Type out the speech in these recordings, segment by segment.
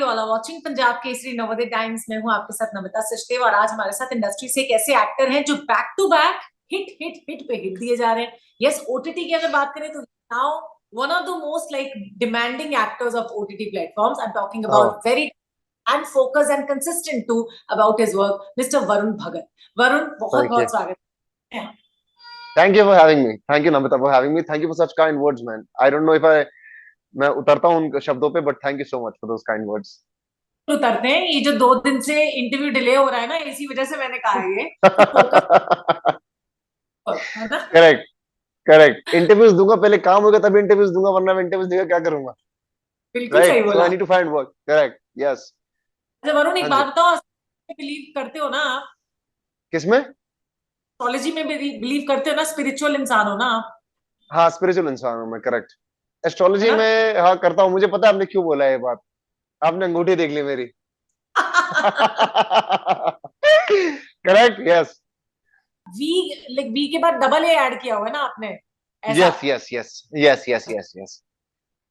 वाला watching Punjab Kesari Navodaya times में हूँ आपके साथ नमिता सचदेव। और आज हमारे साथ इंडस्ट्री से एक ऐसे एक्टर हैं जो back to back hit hit hit पे हिट दिए जा रहे हैं। यस, ओटीटी की अगर बात करें तो now one of the most like demanding actors of OTT platforms. I am talking Oh, about very and focus and consistent to about his work, mister Varun Bhagat. Varun, बहुत thank you. बहुत स्वागत है। Thank you for having me. Thank you, Namita, for having me. Thank you for such kind words, man. I don't know if मैं उतरता हूँ उन शब्दों पे, but thank you so much for those kind words. उतरते हैं, ये जो 2 दिन से इंटरव्यू डिले हो रहा है ना, इसी वजह से मैंने कहा है ये कि फोकस है ना। Correct, correct. इंटरव्यूज दूंगा, पहले काम होगा तभी इंटरव्यूज दूंगा, वरना मैं इंटरव्यूज देकर क्या करूंगा? बिल्कुल सही राइट, सो बोला। I need to find work. Correct, yes. अच्छा वरुण, एक हाँ बात जी। बताओ, बिलीव करते हो ना आप? किसमें? एस्ट्रोलॉजी में बिलीव करते हो ना? स्पिरिचुअल इंसान हो ना आप, हाँ, स्पिरिचुअल इंसान हूँ मैं। करेक्ट। है एस्ट्रोलॉजी ना? में हाँ करता हूँ। मुझे पता है आपने क्यों बोला है ये बात। आपने अंगूठी देख ली मेरी। Correct, yes. V, like V के बाद डबल ए ऐड किया हुआ है ना आपने, ऐसा। Yes, yes, yes, yes, yes, yes, yes.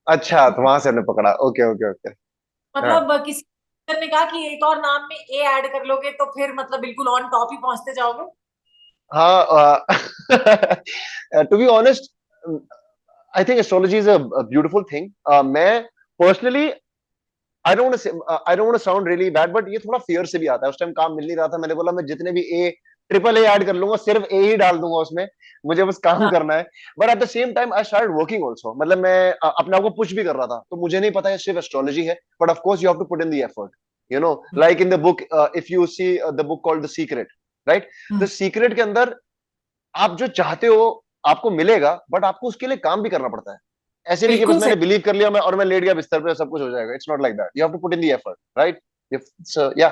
अच्छा, तो वहां से हमने पकड़ा। Okay, okay, okay. हाँ, मतलब किसी ने कहा कि एक और नाम में ए ऐड कर लोगे तो फिर मतलब बिल्कुल ऑन टॉप ही पहुंचते जाओगे। हाँ। To be honest, I think astrology is a beautiful thing. मैं personally I don't want to sound really bad, but ये थोड़ा फियर से भी आता है। उस टाइम काम मिल नहीं रहा था, मैंने बोला मैं जितने भी ए ट्रिपल ए ऐड कर लूंगा, सिर्फ ए ही डाल दूंगा उसमें, मुझे बस काम हाँ, करना है। But at the same time I started working also. मतलब मैं अपने आप को पुश भी कर रहा था, तो मुझे नहीं पता ये सिर्फ एस्ट्रोलॉजी है, but of course you have to put in the effort, you know, like in the book, if you see the book called the secret, right? The secret के अंदर आप जो चाहते हो आपको मिलेगा, बट आपको उसके लिए काम भी करना पड़ता है। ऐसे नहीं कि बस बिल्कुल सही। मैंने बिलीव कर लिया मैं और मैं लेट गया बिस्तर पे सब कुछ हो जाएगा। It's not like that. You have to put in the effort, right? So yeah.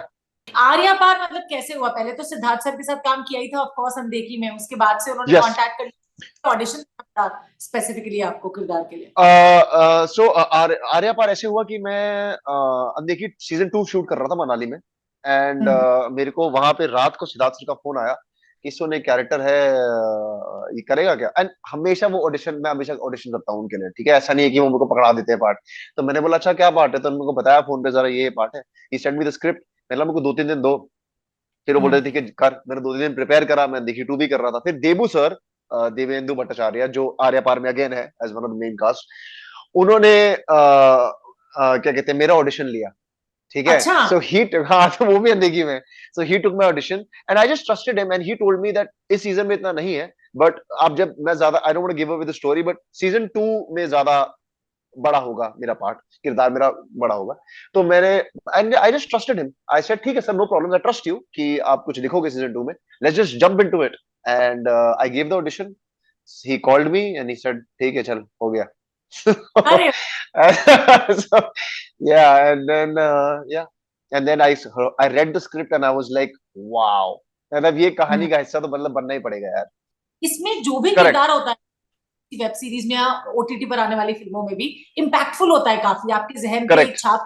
Arya पार मतलब कैसे हुआ? पहले तो सिद्धार्थ सर के साथ काम किया ही था ऑफ कोर्स अनदेखी में, उसके बाद से उन्होंने यस। कांटेक्ट कर लिया, ऑडिशन था स्पेसिफिकली आपको किरदार के लिए। सो आर्या पार ऐसे हुआ कि मैं देखिए सीजन 2 शूट कर रहा था मनाली में। एंड हम्म। मेरे को वहां पे रात को सिद्धार्थ सर का फोन आया कि सोने कैरेक्टर है, ये करेगा क्या? एंड हमेशा वो ऑडिशन, मैं हमेशा ऑडिशन करता हूँ उनके लिए, ठीक है? ऐसा नहीं है कि वो मेरे को पकड़ा देते हैं पार्ट। तो मैंने बोला अच्छा क्या पार्ट है, तो उनको बताया फोन पे, जरा ये पार्ट है। ही सेंड मी द स्क्रिप्ट। मैंने बोला मेरे को 2-3 दिन दो। फिर वो बोल रहे हम्म। थे कि कर। मैंने 2 दिन प्रिपेयर करा, मैं देखी 2 भी कर रहा था। फिर देबू सर, देवेंदु भट्टाचार्य, जो आर्या पार में अगेन है as one of the main cast, उन्होंने क्या कहते हैं, मेरा ऑडिशन लिया। ठीक है? अच्छा। सो ही हाँ, तो वो भी देखी मैं। So he took my audition and I just trusted him and he told me that इस सीजन में इतना नहीं है, बट आप जब मैं ज्यादा I don't want to give away the story, but season 2 में ज्यादा बड़ा होगा मेरा पार्ट, किरदार मेरा बड़ा होगा। तो मैंने and I just trusted him. I said ठीक है sir, no problem, I trust you कि आप कुछ लिखोगे सीजन 2 में। Let's just jump into it. And I give the audition. He called me and he said ठीक है चल, हो गया। अरे So, yeah, and then I read the script and I was like, wow. मतलब ये कहानी का हिस्सा तो मतलब बनना ही पड़ेगा यार। इसमें जो भी करेक्ट, किरदार होता है वेब सीरीज में या ओटीटी पर आने वाली फिल्मों में भी इम्पैक्टफुल होता है काफी, आपके जहन पे एक करेक्ट, छाप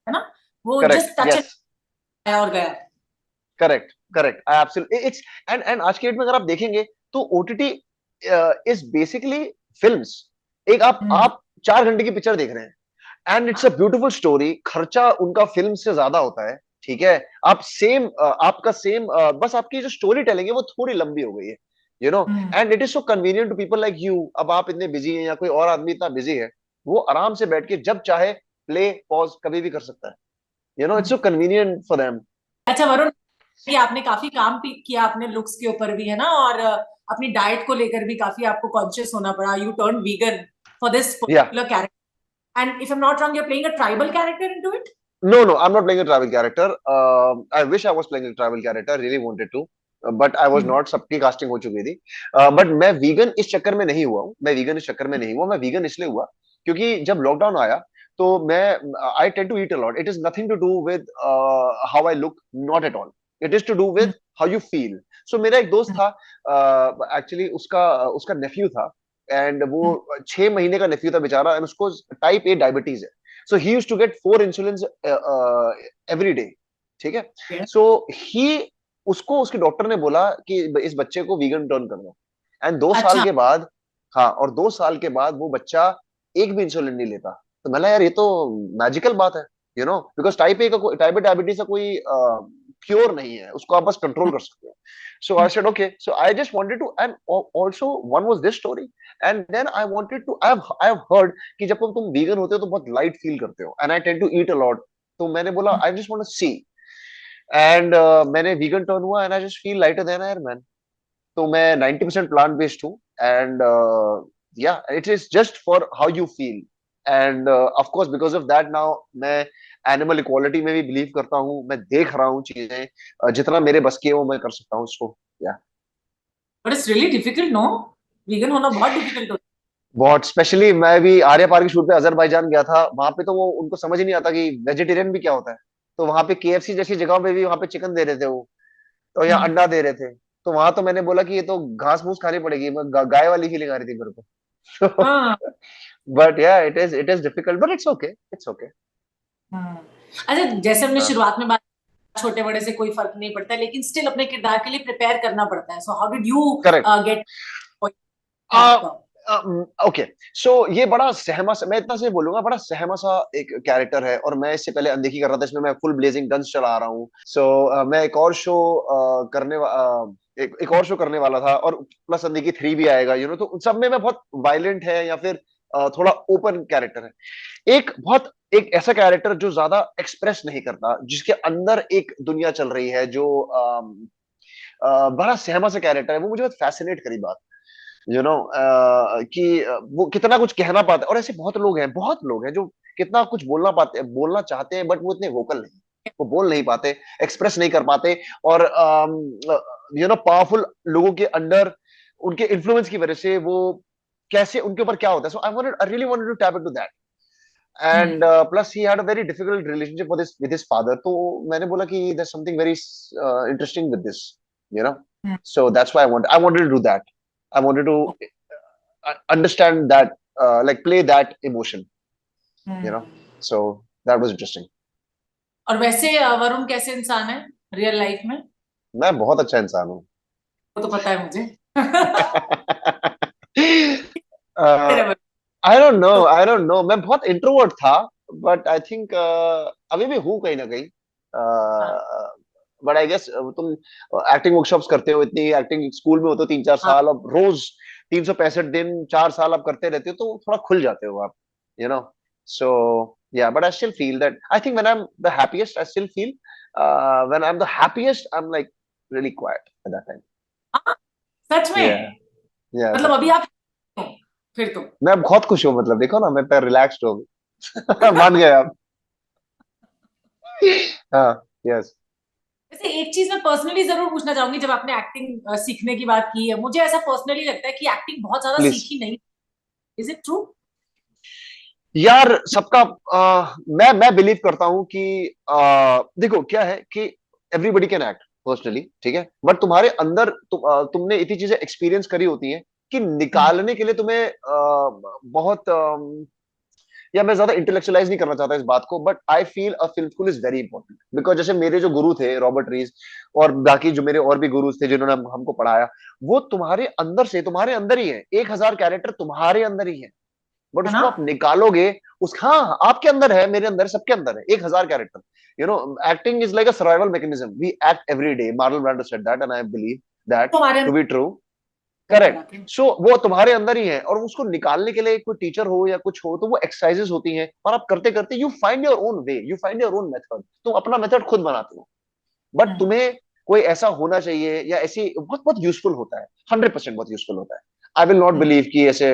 है ना, वो करेक्ट, जस्ट टच यस, और गया। Correct, correct. I absolutely it's and आज के डेट में अगर आप देखेंगे तो ओटीटी इज बेसिकली फिल्म्स। एक हम्म। आप 4 घंटे की पिक्चर देख रहे हैं and it's a beautiful story. खर्चा उनका फिल्म से ज्यादा होता है, ठीक है? आप सेम आपका सेम, बस आपकी जो स्टोरी टेलिंग है वो थोड़ी लंबी हो गई है, you know. Hmm. And it is so convenient to people like you. अब आप इतने बिजी हैं या कोई और आदमी इतना बिजी है, वो आराम से बैठ के जब चाहे प्ले पॉज कभी भी कर सकता है, you no. It's hmm. So convenient for them. अच्छा वरुण, ये आपने काफी काम किया अपने लुक्स के ऊपर भी है ना, और अपनी डाइट को लेकर भी काफी आपको कॉन्शियस होना पड़ा। You turn vegan for this या particular character, and if I am not wrong, you are playing a tribal character into it. No, no, I'm not playing a tribal character. I wish I was playing a tribal character. I really wanted to, but I was not. सबकी casting हो चुकी थी। But मैं vegan इस चक्कर में नहीं हुआ हूँ। मैं वीगन इस चक्कर में नहीं हुआ। मैं वीगन इसलिए हुआ क्योंकि जब लॉकडाउन आया तो मैं I tend to eat a lot. It is nothing to do with how I look, not at all. It is to do with how you feel. So मेरा एक दोस्त था, एक्चुअली उसका उसका नेफ्यू था, एंड वो 6 महीने का नेफ्यू था बेचारा, एंड उसको टाइप ए डायबिटीज है। So he used to get 4 insulins every day, ठीक है? So he उसको उसके डॉक्टर ने बोला कि इस बच्चे को वीगन टर्न कर दो। एंड 2 साल अच्छा। के बाद, हाँ, और 2 साल के बाद वो बच्चा एक भी इंसुलिन नहीं लेता। तो मैंने यार ये तो मैजिकल बात है, you no, because type A diabetes का कोई क्योर नहीं है, उसको आप बस कंट्रोल कर सकते हो. So I said okay, so I just wanted to, and also one was this story, and then I wanted to, I have heard कि जब तुम वीगन होते हो तो बहुत लाइट फील करते हो, and I tend to eat a lot. तो मैंने बोला I just want to see, and मैंने वीगन टर्न हुआ and I just feel lighter than air man. तो मैं 90% प्लांट बेस्ड हूँ, and yeah it is just for how you feel, and of course because of that now मैं animal equality में भी believe करता हूँ. मैं देख रहा हूँ चीजें, जितना मेरे बस की है वो मैं कर सकता हूँ उसको. Yeah but it's really difficult, no? Vegan होना बहुत डिफिकल्ट होता बहुत, स्पेशली मैं भी आर्या पार की शूट पे अजरबैजान गया था, वहां पे तो वो उनको समझ ही नहीं आता कि वेजिटेरियन भी क्या होता है. तो वहां पे केएफसी जैसी जगह पे भी वहां पे चिकन दे रहे थे वो, तो है। यहाँ अंडा दे रहे थे. तो वहां तो मैंने बोला कि ये तो घास फूस खानी पड़ेगी, गाय वाली फीलिंग आ रही थी मेरे को. हाँ। बट या it is difficult, but it's okay, it's okay. हाँ। अच्छा, जैसे हमने शुरुआत में बात, छोटे बड़े से कोई फर्क नहीं पड़ता, लेकिन स्टिल अपने किरदार के लिए प्रिपेयर करना पड़ता है. So how did you correct. Get actor? Okay, so ये बड़ा सहमा सा, मैं इतना से बोलूंगा, बड़ा सहमा सा एक कैरेक्टर है, और मैं इससे पहले अनदेखी कर रहा था, इसमें मैं फुल ब्लेजिंग गन्स चला रहा हूँ. सो मैं एक और शो एक और शो करने वाला था, और प्लस अनदेखी 3 भी आएगा, यू नो. तो उन सब में मैं बहुत वायलेंट है या फिर थोड़ा ओपन कैरेक्टर है. एक ऐसा कैरेक्टर जो ज्यादा एक्सप्रेस नहीं करता, जिसके अंदर एक दुनिया चल रही है, जो बड़ा सहमा सा कैरेक्टर है, वो मुझे बहुत फैसिनेट करी बात, यू नो, कि वो कितना कुछ कहना पाता है. और ऐसे बहुत लोग हैं जो कितना कुछ बोलना चाहते हैं, बट वो इतने वोकल नहीं, वो बोल नहीं पाते, एक्सप्रेस नहीं कर पाते. और यू नो, पावरफुल लोगों के अंडर उनके इन्फ्लुएंस की वजह से वो कैसे, उनके ऊपर क्या होता है. So I really wanted to tap into that, and plus he had a very difficult relationship with his father. तो मैंने बोला कि there something very interesting with this, you know. So that's why I wanted to do that. I wanted to understand that, like play that emotion, you know. So that was interesting. और वैसे वरुण कैसे इंसान है real life में? मैं बहुत अच्छा इंसान हूँ. वो तो पता है मुझे. uh, तेरे वरुण तो I don't know, मैं बहुत इंट्रोवर्ट था, बट आई थिंक अभी भी हूँ कहीं ना कहीं. हाँ. बट आई गेस तुम एक्टिंग वर्कशॉप्स करते हो, इतनी एक्टिंग स्कूल में होते हो 3-4 साल, अब रोज 365 दिन 4 साल आप करते रहते हो, तो थोड़ा खुल जाते हो आप, you know. So yeah, but I still feel that, I think when I'm the happiest, I still feel, when I'm the happiest, I'm like really quiet at that time. हाँ, सच Yeah, में? yeah, मतलब सच अभी में. आप हो, फिर तो. मैं बहुत खुश हूँ, मतलब देखो ना, मैं पर रिलैक्स्ड हो गया. मान गए आप. हाँ. यस. वैसे एक चीज मैं पर्सनली जरूर पूछना चाहूंगी, जब आपने एक्टिंग सीखने की बात की है, मुझे ऐसा पर्सनली लगता है कि एक्टिंग बहुत ज्यादा प्लीज. सीखी नहीं. Is it true? यार सबका, मैं बिलीव करता हूं कि देखो क्या है कि एवरीबडी कैन एक्ट पर्सनली, ठीक है, बट तुम्हारे अंदर तुमने इतनी चीजें एक्सपीरियंस करी होती हैं कि निकालने के लिए तुम्हें बहुत, या मैं ज्यादा इंटेलेक्चुअलाइज नहीं करना चाहता इस बात को, but I feel a film school is very important, because जैसे मेरे जो गुरु थे रॉबर्ट रीज, और बाकी जो मेरे और भी गुरु थे जिन्होंने हमको पढ़ाया, वो तुम्हारे अंदर से, तुम्हारे अंदर ही है. 1,000 कैरेक्टर तुम्हारे अंदर ही है, बट है ना? उसको आप निकालोगे. हाँ, आपके अंदर है, मेरे अंदर, सबके अंदर है 1,000 character. You know, acting is like a survival mechanism. We act every day. Marlon Brando said that, and I believe that तुम्हारे टू अंदर बी ट्रू. है करेक्ट. बाकी. सो वो तुम्हारे अंदर ही है, और उसको निकालने के लिए कोई टीचर हो या कुछ हो, तो वो एक्सरसाइजेस होती हैं, और आप करते करते you find your own way, you find your own method. तुम अपना मेथड खुद बनाते हो, बट तुम्हें कोई ऐसा होना चाहिए, या ऐसी बहुत बहुत यूजफुल होता है, 100% बहुत यूजफुल होता है. आई विल नॉट बिलीव कि ऐसे,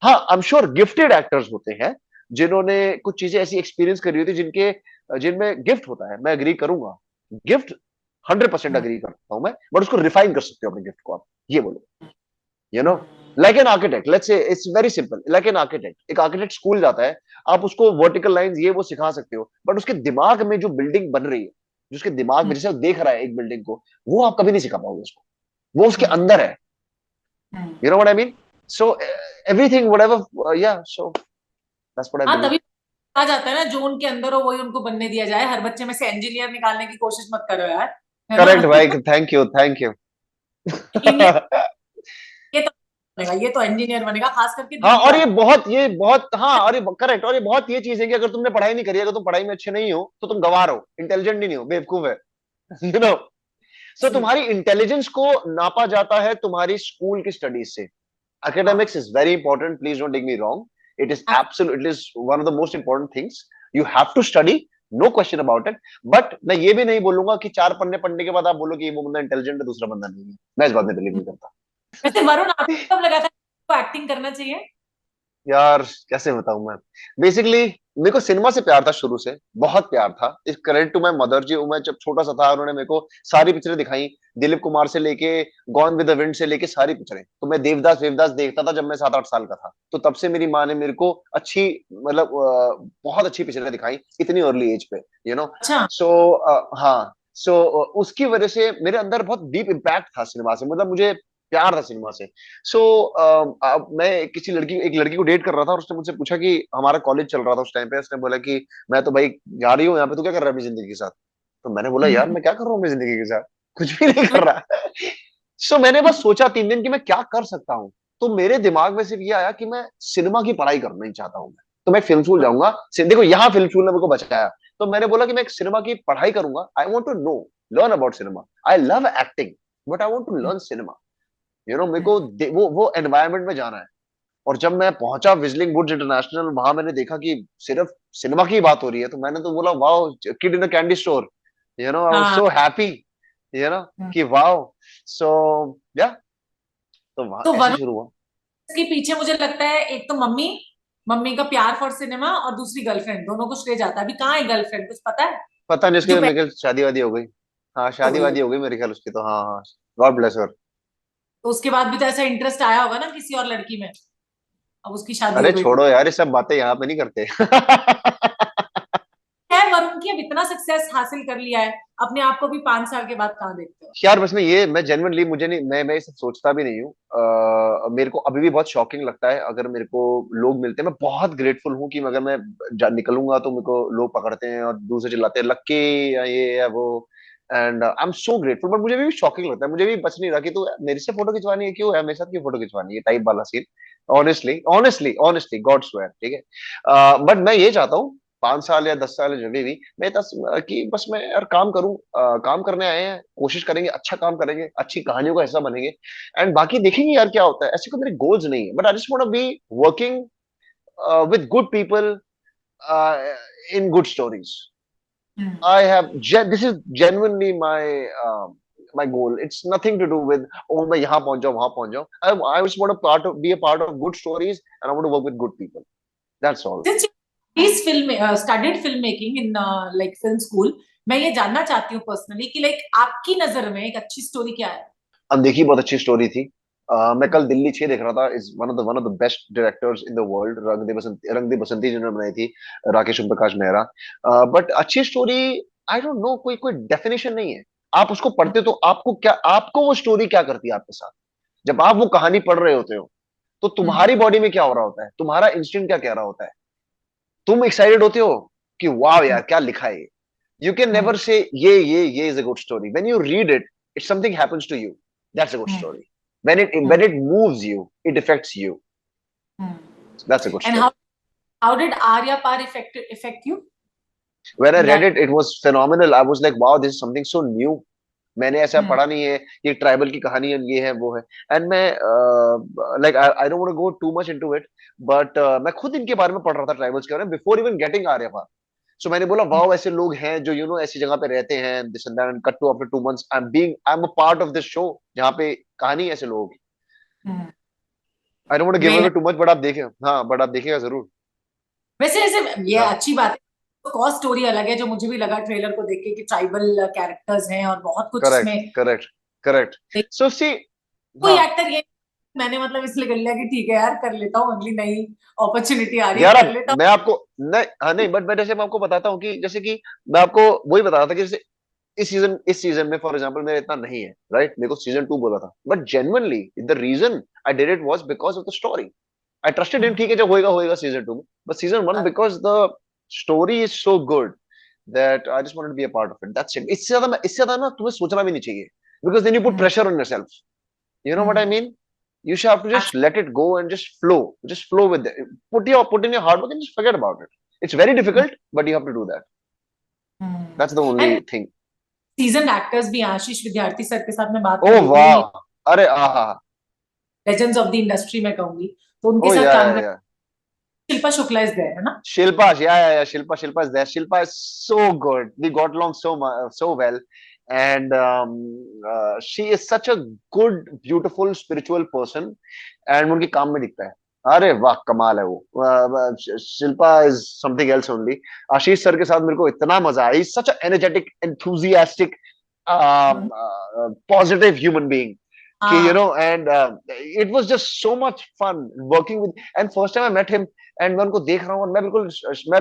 हाँ I am sure gifted actors होते हैं जिन्होंने कुछ चीजें ऐसी एक्सपीरियंस करी होती है, जिनमें गिफ्ट होता है, मैं अग्री करूंगा. गिफ्ट 100% अग्री करता हूं मैं, बट उसको रिफाइन कर सकते हो अपने गिफ्ट को आप, ये बोलो, you know. Like an architect, let's say it's very simple. Like an architect, एक आर्किटेक्ट स्कूल जाता है, आप उसको वर्टिकल लाइंस ये वो सिखा सकते हो, बट उसके दिमाग में जो बिल्डिंग बन रही है, जो उसके दिमाग में जैसे वो देख रहा है एक बिल्डिंग को, वो आप कभी नहीं सिखा पाओगे उसको. वो उसके अंदर है, you know what I mean. So everything whatever, या सो दैट्स व्हाट आई हाँ, बिलीव. तभी आ जाता है ना, जो उनके अंदर हो वही उनको बनने दिया जाए. हर बच्चे में से इंजीनियर निकालने की कोशिश मत करो यार, है ना? करेक्ट भाई, thank you, thank you. Engineer ये तो बनेगा, ये तो इंजीनियर बनेगा, खास करके हाँ, और दिव्या। ये बहुत, हाँ, और ये करेक्ट, और ये बहुत ये चीज है कि अगर तुमने पढ़ाई नहीं करी, अगर तुम पढ़ाई में अच्छे नहीं हो तो तुम गवार हो, इंटेलिजेंट ही नहीं हो, बेवकूफ है। You know, so True. तुम्हारी इंटेलिजेंस को नापा जाता है तुम्हारी स्कूल की स्टडीज से। हाँ, Academics is very important. Please don't take me wrong. It is हाँ, absolute. It is one of the most important things. You have to study, no question about it. But मैं ये भी नहीं बोलूंगा कि 4 पन्ने पढ़ने के बाद आप बोलो कि वो बंदा इंटेलिजेंट है, दूसरा बंदा नहीं है। मैं इस बात में बिलीव नहीं करता। वैसे वरुण, आपको कब लगा था आपको एक्टिंग करना चाहिए? यार कैसे बताऊं मैं, बेसिकली मेरे को सिनेमा से प्यार था शुरू से, बहुत प्यार था। इस क्रेडिट टू माय मदर जी, मैं जब छोटा सा था उन्होंने मेरे को सारी पिक्चरें दिखाई, दिलीप कुमार से लेके गॉन विद द विंड से लेके सारी पिक्चरें। तो मैं देवदास देवदास देखता था जब मैं 7-8 साल का था, तो तब से मेरी माँ ने मेरे को अच्छी, मतलब बहुत अच्छी पिक्चरें दिखाई इतनी अर्ली एज पे, यू नो। अच्छा। सो हाँ, सो उसकी वजह से मेरे अंदर बहुत डीप इम्पैक्ट था सिनेमा से, मतलब मुझे प्यार था सिनेमा से। सो मैं एक लड़की को डेट कर रहा था, और उसने मुझसे पूछा कि हमारा कॉलेज चल रहा था उस टाइम पे, उसने बोला कि मैं तो भाई जा रही हूँ यहाँ पे, तू क्या कर रहा है अपनी जिंदगी के साथ? तो मैंने बोला यार मैं क्या कर रहा हूँ अपनी जिंदगी के साथ, कुछ भी नहीं कर रहा। सो मैंने बस सोचा 3 दिन कि मैं क्या कर सकता हूँ। तो मेरे दिमाग में सिर्फ ये आया कि मैं सिनेमा की पढ़ाई करना ही चाहता हूँ मैं, तो मैं फिल्म स्कूल जाऊंगा। देखो यहाँ फिल्म स्कूल ने मेरे को बचाया। तो मैंने बोला कि मैं एक सिनेमा की पढ़ाई करूंगा, I want to know, learn about cinema. I love acting, but I want to learn cinema. मेरे को वो एनवायरनमेंट में जाना है। और जब मैं पहुंचा विजलिंग वुड्स इंटरनेशनल, वहां मैंने देखा कि सिर्फ सिनेमा की बात हो रही है, तो मैंने तो बोला wow, kid in a candy store, I was हाँ, सो हैप्पी, कि वाओ। सो या, तो वहां तो ऐसे वरुण शुरू हुआ। के पीछे मुझे लगता है एक तो मम्मी, मम्मी का प्यार फॉर सिनेमा, और दूसरी गर्लफ्रेंड, दोनों को श्रेय जाता है। अभी कहाँ है गर्लफ्रेंड, कुछ पता है? पता नहीं उसकी, जो तो पहले मेरे ख्याल शादी वादी हो गई। हाँ, हो शादी गई वादी होगी, हो गई मेरे ख्याल उसकी तो, हाँ हाँ। गॉड ब्लेस हर। तो उसके बाद भी तो ऐसा इंटरेस्ट आया होगा ना किसी और लड़की में। अब उसकी शादी अरे हो गई तो छोड़ो यार, ये सब बातें यहाँ पे नहीं करते। है। वरुण की अब इतना सक्सेस हासिल कर लिया है, अपने आप को भी 5 साल के बाद कहाँ देखते हो? यार बस मैं जेन्युइनली, मुझे नहीं, मैं ये सब सोचता भी नहीं हूँ। मेरे को अभी भी बहुत शॉकिंग लगता है अगर मेरे को लोग मिलते हैं। मैं बहुत ग्रेटफुल हूँ कि अगर मैं निकलूंगा तो मेरे को लोग पकड़ते हैं और दूसरे चिल्लाते हैं लक्की, या ये या वो। And I am so grateful, but मुझे भी शॉकिंग लगता है, मुझे भी बच नहीं रहा कि तू मेरे से फोटो खिंचवानी है, क्यों है मेरे साथ, क्यों फोटो खिंचवानी है, टाइप वाला scene. Honestly honestly honestly God swear, ठीक है। बट मैं ये चाहता हूँ 5 साल या 10 साल जब भी, मैं कि बस मैं यार काम करूं, काम करने आए हैं, कोशिश करेंगे, अच्छा काम करेंगे, अच्छी कहानियों का हिस्सा बनेंगे। एंड बाकी देखेंगे यार क्या होता है। ऐसे कोई मेरे गोल्स नहीं है, but I just want to be working with good people in good stories. Hmm. I have this is genuinely my goal. It's nothing to do with oh मैं यहाँ पहुंच जाऊँ वहां पहुंच जाऊँ. I just want to be a part of good stories, and I want to work with good people. That's all. Since he's studied filmmaking in like film school, मैं ये जानना चाहती हूँ पर्सनली कि लाइक आपकी नजर में एक अच्छी स्टोरी क्या है? अब देखिए बहुत अच्छी स्टोरी थी। मैं कल दिल्ली 6 देख रहा था। Is one of the best directors in the world, रंग दे बसंती जिन्होंने बनाई थी, राकेश ओम प्रकाश मेहरा। बट अच्छी स्टोरी, आई डोंट नो, कोई कोई डेफिनेशन नहीं है। आप उसको पढ़ते हो तो आपको क्या, आपको वो स्टोरी क्या करती है आपके साथ। जब आप वो कहानी पढ़ रहे होते हो तो हम्म। तुम्हारी बॉडी में क्या हो रहा होता है, तुम्हारा इंस्टिंक्ट क्या कह रहा होता है। तुम एक्साइटेड होते हो कि वाह यार क्या लिखा है। You can never hmm. Say ये is a good story. When you read it, it something happens to you, that's a good hmm. Story. When it moves you, it affects you. That's a good And how story. how did Arya Par affect you When I in read that? it, it was phenomenal. I was like, wow, this is something so new. मैंने ऐसा हम्म। पढ़ा नहीं है, ये tribal की कहानी है, ये है वो है। एंड मैं like I don't want to go too much into it, but मैं खुद इनके बारे में पढ़ रहा था, ट्राइबल्स के बारे में, बिफोर इवन गेटिंग आर्यभट्ट। सो मैंने बोला वाओ, ऐसे लोग हैं जो ऐसी जगह पे रहते हैं, this and that, cut to after 2 months I am a part of this show जहाँ पे कहानी है ऐसे लोगों की। Hmm. I don't want to give well, away too much, but आप देखें, हाँ, बट आप देखिएगा जरूर। वैसे ऐसे ये हाँ, अच्छी बात है। कॉस्ट स्टोरी अलग है, जो मुझे भी लगा ट्रेलर को देख के कि ट्राइबल कैरेक्टर्स हैं और बहुत कुछ करेक्ट इसमें। Correct correct. सो सी, कोई हाँ एक्टर ये मैंने मतलब इसलिए कर लिया कि ठीक है यार, कर लेता हूँ, अगली नई अपॉर्चुनिटी आ रही है, यार, कर अब लेता मैं आपको, नहीं हाँ नहीं, बट मैं जैसे मैं आपको बताता हूँ कि जैसे कि मैं आपको वही बता रहा था कि जैसे इस सीजन में फॉर एग्जांपल मेरा इतना नहीं है, राइट। मेरे को सीजन 2 बोला था, but genuinely the reason I did it was because of the story. I trusted in, हूँ। ठीक है, जब होएगा होएगा सीजन 2 में। But season 1, because the story is so good that I just wanted to be a part of it, that's it. इससे ज्यादा ना तुम्हें सोचना भी नहीं चाहिए, because then you put hmm. Pressure on yourself, you know what I hmm. Mean. You should have to just let it go and just flow with it. Put in your hard work and just forget about it. It's very difficult, but you have to do that. That's the only and thing. Season actors भी हैं, आशीष विद्यार्थी sir के साथ मैं बात Oh कर रही थी, wow! अरे आहा! लेजेंड्स ऑफ द इंडस्ट्री मैं कहूंगी, तो उनके Oh साथ काम yeah, कर, yeah. Shilpa Shukla is there है ना? Shilpa, yeah. Shilpa is there. Shilpa is so good. We got along so well, and she is such a good, beautiful, spiritual person, and उनके काम में दिखता है. अरे वाह कमाल है वो. Shilpa is something else only. Ashish sir के साथ मेरे को इतना मजा आया. He's such an energetic, enthusiastic, positive human being. You know, and it was just so much fun working with. And first time I met him, and मैं उनको देख रहा हूँ और मैं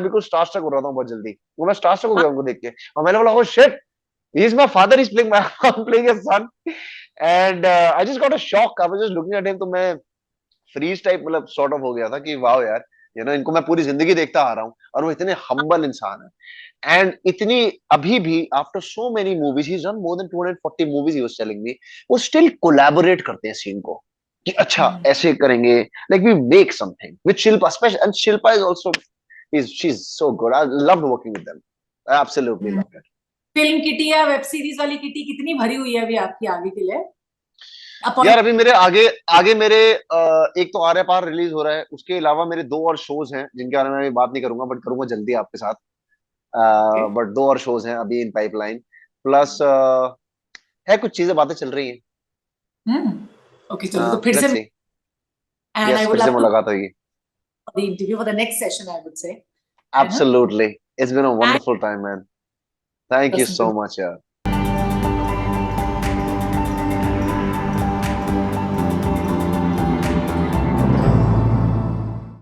बिल्कुल स्टारस्ट्रक हो रहा था बहुत जल्दी. वो मैं स्टारस्ट्रक हो गया उनको देख के और मैंने बोला oh shit, he is my father, he is playing my, I am playing his son. And I just got a shock. I was just looking at him. तो मैं फ्रीज टाइप मतलब सॉर्ट ऑफ हो गया था कि wow यार, you know इनको मैं पूरी जिंदगी देखता आ रहा हूँ और वो इतने हम्बल इंसान है. एंड इतनी अभी भी after so many movies, he is done more than 240 movies, he was telling me, वो स्टिल कोलैबोरेट करते हैं सीन को कि अच्छा ऐसे करेंगे, like we make something with Shilpa special. And Shilpa is also she is so good. I loved working with them. I absolutely loved it. Film Kitty या web series वाली किटी कितनी भरी हुई है अभी आपकी आगे के लिए? यार अभी मेरे आगे आगे मेरे एक तो आर्य पार रिलीज हो रहा है, उसके अलावा मेरे 2 और शोज हैं जिनके बारे में अभी बात नहीं करूंगा, बट करूंगा जल्दी आपके साथ. बट 2 और शोज हैं अभी इन पाइपलाइन. प्लस है कुछ चीजें बातें चल रही हैं. ओके चलो, तो फिर से, let's see. And I yes, would फिर से लव टू मुलाकात होगी. The interview for the next session, I would say, है ना? Absolutely. It's been a wonderful time, man. Thank you बस so much, yeah.